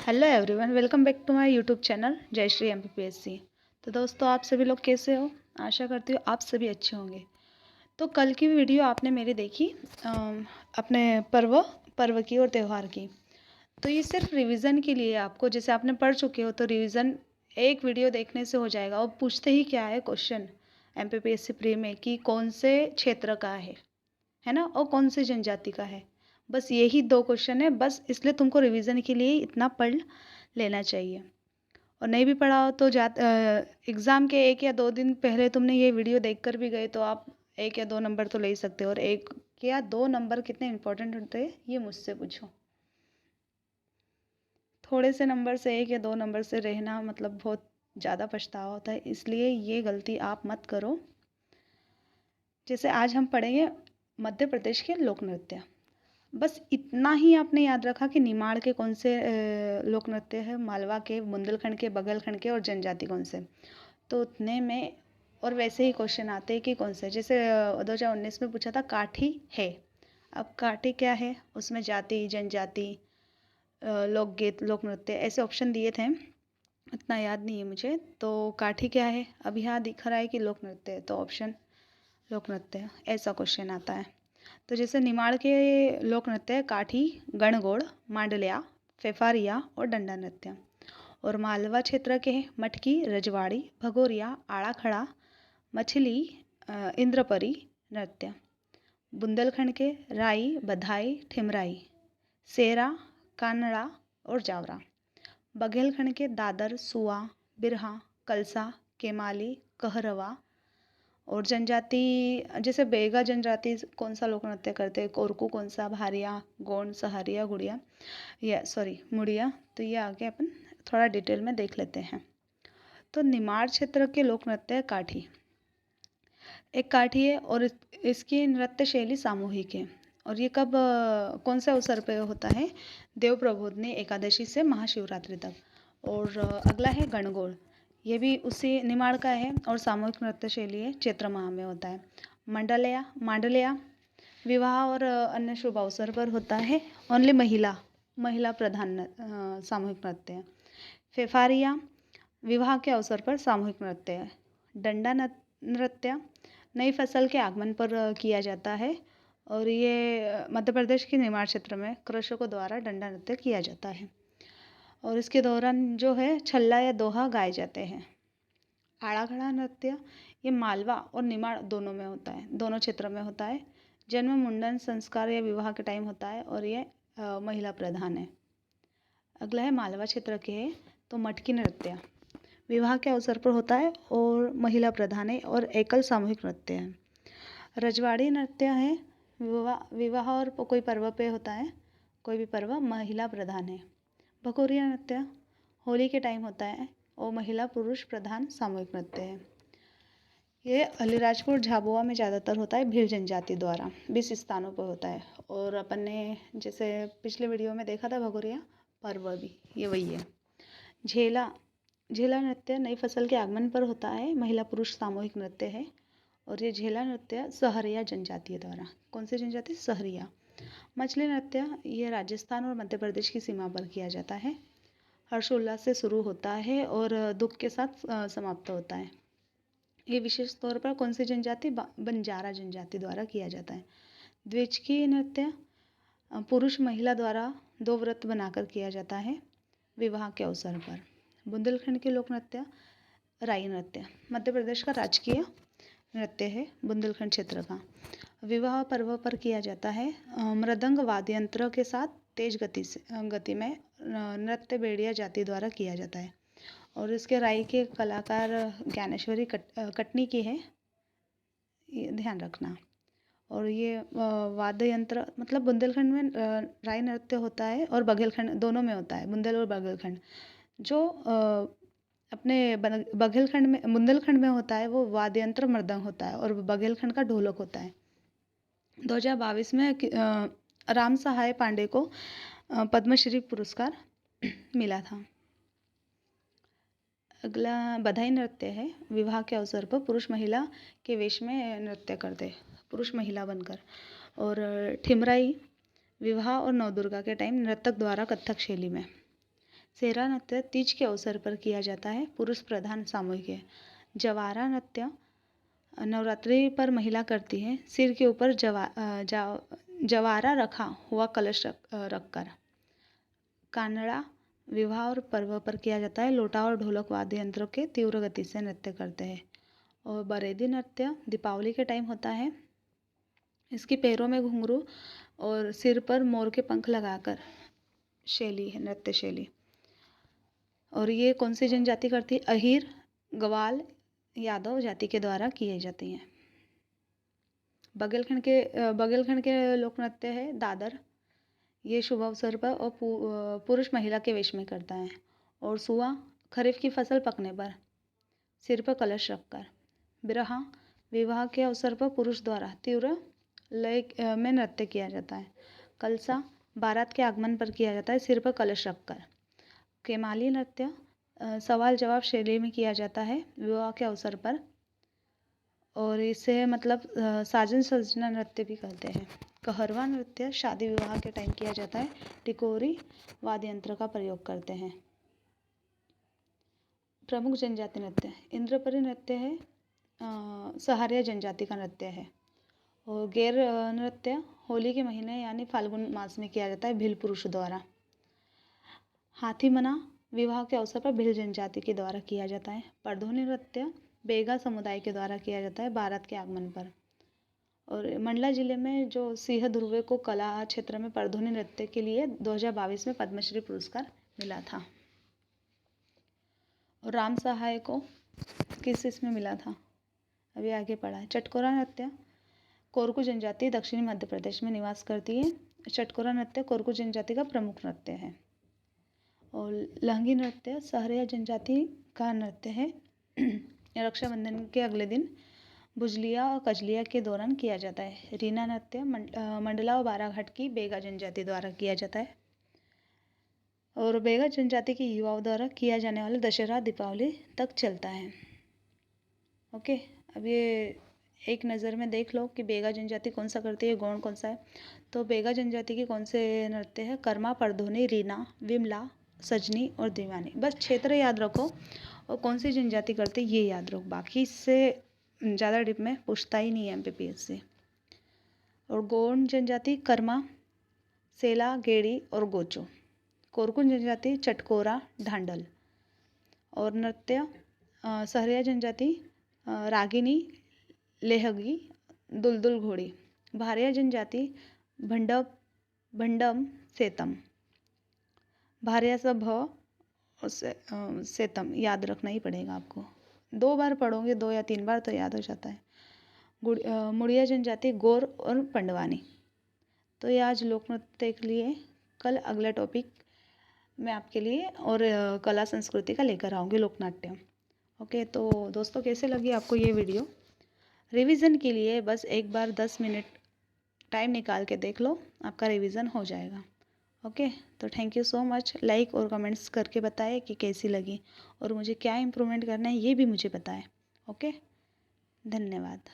Hello everyone, welcome back to my YouTube channel Jayshree MPPSC. तो दोस्तों, आप सभी लोग कैसे हो? आशा करती हूँ आप सभी अच्छे होंगे। तो कल की वीडियो आपने मेरी देखी अपने पर्व की और त्यौहार की। तो ये सिर्फ रिवीजन के लिए आपको, जैसे आपने पढ़ चुके हो तो रिवीजन एक वीडियो देखने से हो जाएगा। और पूछते ही क्या है क्वेश्चन एमपीपीएससी प्री में कि कौन से क्षेत्र का है ना, और कौन सी जनजाति का है। बस यही दो क्वेश्चन है, बस इसलिए तुमको रिवीजन के लिए इतना पढ़ लेना चाहिए। और नहीं भी पढ़ा हो तो एग्ज़ाम के 1 या 2 दिन पहले तुमने ये वीडियो देखकर भी गए तो आप 1 या 2 नंबर तो ले ही सकते हो। और 1 या 2 नंबर कितने इंपॉर्टेंट होते हैं ये मुझसे पूछो। थोड़े से नंबर से 1 या 2 नंबर से रहना मतलब बहुत ज़्यादा पछतावा होता है, इसलिए ये गलती आप मत करो। जैसे आज हम पढ़ेंगे मध्य प्रदेश के लोक नृत्य। बस इतना ही आपने याद रखा कि निमाड़ के कौन से लोक नृत्य है, मालवा के, बुंदेलखंड के, बघेलखंड के और जनजाति कौन से। तो उतने में और वैसे ही क्वेश्चन आते हैं कि कौन से। जैसे 2019 में पूछा था काठी है। अब काठी क्या है, उसमें जाति, जनजाति, लोकगीत, लोक नृत्य ऐसे ऑप्शन दिए थे। इतना याद नहीं है मुझे। तो काठी क्या है, अब यहाँ दिख रहा है कि लोक नृत्य है, तो ऑप्शन लोक नृत्य, ऐसा क्वेश्चन आता है। तो जैसे निमाड़ के लोक नृत्य काठी, गणगौड़, मांडलिया, फेफारिया और डंडा नृत्य। और मालवा क्षेत्र के हैं मटकी, रजवाड़ी, भगोरिया, आड़ा खड़ा, मछली, इंद्रपरी नृत्य। बुंदेलखंड के राई, बधाई, ठिमराई, सेरा, कानड़ा और जावरा। बघेलखंड के दादर, सुआ, बिरहा, कलसा, केमाली, कहरवा। और जनजाति जैसे बेगा जनजाति कौन सा लोक नृत्य करते हैं, कोरकू कौन सा, भारिया, गोंड, सहारिया, गुड़िया, या सॉरी मुड़िया। तो ये आगे अपन थोड़ा डिटेल में देख लेते हैं। तो निमाड़ क्षेत्र के लोक नृत्य काठी। एक काठी है और इसकी नृत्य शैली सामूहिक है। और ये कब कौन से अवसर पे होता है? देव प्रबोधनी एकादशी से महाशिवरात्रि तक। और अगला है गणगौर। ये भी उसी निमाड़ का है और सामूहिक नृत्य शैली है, चैत्र माह में होता है। मांडलिया विवाह और अन्य शुभ अवसर पर होता है। ओनली महिला प्रधान सामूहिक नृत्य है। फेफारिया विवाह के अवसर पर सामूहिक नृत्य है। डंडा नृत्य नई फसल के आगमन पर किया जाता है। और ये मध्य प्रदेश के निमाड़ क्षेत्र में कृषकों द्वारा डंडा नृत्य किया जाता है। और इसके दौरान जो है छल्ला या दोहा गाए जाते हैं। आड़ा खड़ा नृत्य ये मालवा और निमाड़ दोनों में होता है, दोनों क्षेत्र में होता है। जन्म, मुंडन, संस्कार या विवाह के टाइम होता है और ये महिला प्रधान है। अगला है मालवा क्षेत्र के है तो मटकी नृत्य विवाह के अवसर पर होता है और महिला प्रधान है और एकल सामूहिक नृत्य है। रजवाड़ी नृत्य है विवाह और कोई पर्व पे होता है, कोई भी पर्व, महिला प्रधान है। भगोरिया नृत्य होली के टाइम होता है और महिला पुरुष प्रधान सामूहिक नृत्य है। ये अलीराजपुर झाबुआ में ज़्यादातर होता है, भील जनजाति द्वारा 20 स्थानों पर होता है। और अपन ने जैसे पिछले वीडियो में देखा था भगोरिया पर्व भी ये वही है। झेला नृत्य नई फसल के आगमन पर होता है, महिला पुरुष सामूहिक नृत्य है। और ये झेला नृत्य सहरिया जनजाति द्वारा, कौन सी जनजाति? सहरिया। मछली नृत्य ये राजस्थान और मध्य प्रदेश की सीमा पर किया जाता है। हर्षोल्लास से शुरू होता है और दुख के साथ समाप्त होता है। ये विशेष तौर पर कौन सी जनजाति? बंजारा जनजाति द्वारा किया जाता है। द्विचकी नृत्य पुरुष महिला द्वारा 2 व्रत बनाकर किया जाता है विवाह के अवसर पर। बुंदेलखंड के लोक नृत्य राई नृत्य मध्य प्रदेश का राजकीय नृत्य है, बुंदेलखंड क्षेत्र का। विवाह पर्व पर किया जाता है। मृदंग वाद्य यंत्र के साथ तेज गति में नृत्य बेड़िया जाति द्वारा किया जाता है। और इसके राई के कलाकार ज्ञानेश्वरी कटनी की है, ये ध्यान रखना। और ये वाद्य यंत्र मतलब बुंदेलखंड में राई नृत्य होता है और बघेलखंड दोनों में होता है, बुंदेल और बघेलखंड। जो अपने बघेलखंड में बुंदेलखंड में होता है वो वाद्य यंत्र मृदंग होता है और बघेलखंड का ढोलक होता है। 2022 में राम सहाय पांडे को पद्मश्री पुरस्कार मिला था। अगला बधाई नृत्य है, विवाह के अवसर पर पुरुष महिला के वेश में नृत्य करते, पुरुष महिला बनकर। और ठिमराई विवाह और नवदुर्गा के टाइम नर्तक द्वारा कथक शैली में। सेरा नृत्य तीज के अवसर पर किया जाता है, पुरुष प्रधान सामूहिक है। जवारा नृत्य नवरात्रि पर महिला करती है, सिर के ऊपर जवारा रखा हुआ कलश रखकर। कानड़ा विवाह और पर्व पर किया जाता है, लोटा और ढोलक वाद्य यंत्रों के तीव्र गति से नृत्य करते हैं। और बरेदी नृत्य दीपावली के टाइम होता है, इसकी पैरों में घुंघरू और सिर पर मोर के पंख लगाकर शैली है, नृत्य शैली। और ये कौन सी जनजाति करती है? अहीर, गवाल, यादव जाति के द्वारा किए जाती हैं। बघेलखंड के लोक नृत्य है दादर, ये शुभ अवसर पर और पुरुष महिला के वेश में करता है। और सुआ खरीफ की फसल पकने पर, सिर पर कलश रखकर। बिरहा विवाह के अवसर पर पुरुष द्वारा तीव्र लय में नृत्य किया जाता है। कलसा बारात के आगमन पर किया जाता है, सिर पर कलश रखकर। केमाली नृत्य सवाल जवाब शैली में किया जाता है विवाह के अवसर पर, और इसे मतलब साजन सजना नृत्य भी कहते हैं। कहरवा नृत्य शादी विवाह के टाइम किया जाता है, टिकोरी वाद्य यंत्र का प्रयोग करते हैं। प्रमुख जनजाति नृत्य इंद्रपरी नृत्य है, सहारिया जनजाति का नृत्य है। और गैर नृत्य होली के महीने यानी फाल्गुन मास में किया जाता है, भील पुरुष द्वारा। हाथीमना विवाह के अवसर पर भील जनजाति के द्वारा किया जाता है। परधोनी नृत्य बेगा समुदाय के द्वारा किया जाता है बारात के आगमन पर। और मंडला जिले में जो सिंह ध्रुवे को कला क्षेत्र में परधोनी नृत्य के लिए 2022 में पद्मश्री पुरस्कार मिला था। और राम सहाय को किस इसमें मिला था, अभी आगे पढ़ा है। चटकोरा नृत्य कोरकू जनजाति दक्षिणी मध्य प्रदेश में निवास करती है। चटकोरा नृत्य कोरकू जनजाति का प्रमुख नृत्य है। और लहंगी नृत्य सहरिया जनजाति का नृत्य है। रक्षाबंधन के अगले दिन बुजलिया और कजलिया के दौरान किया जाता है। रीना नृत्य मंडला और बाराघाट की बेगा जनजाति द्वारा किया जाता है। और बेगा जनजाति के युवाओं द्वारा किया जाने वाला दशहरा दीपावली तक चलता है। ओके, अब ये एक नज़र में देख लो कि बेगा जनजाति कौन सा करती है, गौण कौन सा है। तो बेगा जनजाति के कौन से नृत्य है? कर्मा, परधोनी, रीना, विमला, सजनी और दीवानी। बस क्षेत्र याद रखो और कौन सी जनजाति करती है ये याद रखो, बाकी इससे ज़्यादा डिप में पूछता ही नहीं है MPPSC। और गौण जनजाति कर्मा, सेला, गेड़ी और गोचो। कोरकू जनजाति चटकोरा, ढांडल। और नृत्य सहरिया जनजाति रागिनी, लेहगी, दुलदुल घोड़ी। भारिया जनजाति भंडम, सेतम। भारिया सा भ और सेतम याद रखना ही पड़ेगा आपको। 2 बार पढ़ोगे, 2 या 3 बार तो याद हो जाता है। मुड़िया जनजाति गौर और पंडवानी। तो ये आज लोक नृत्य के लिए, कल अगला टॉपिक मैं आपके लिए और कला संस्कृति का लेकर आऊँगी, लोकनाट्य। ओके, तो दोस्तों कैसे लगी आपको ये वीडियो? रिवीजन के लिए बस एक बार 10 मिनट टाइम निकाल के देख लो, आपका रिवीजन हो जाएगा। ओके, तो thank you so much. Like और कमेंट्स करके बताएं कि कैसी लगी और मुझे क्या इम्प्रूवमेंट करना है ये भी मुझे बताएं। ओके, धन्यवाद।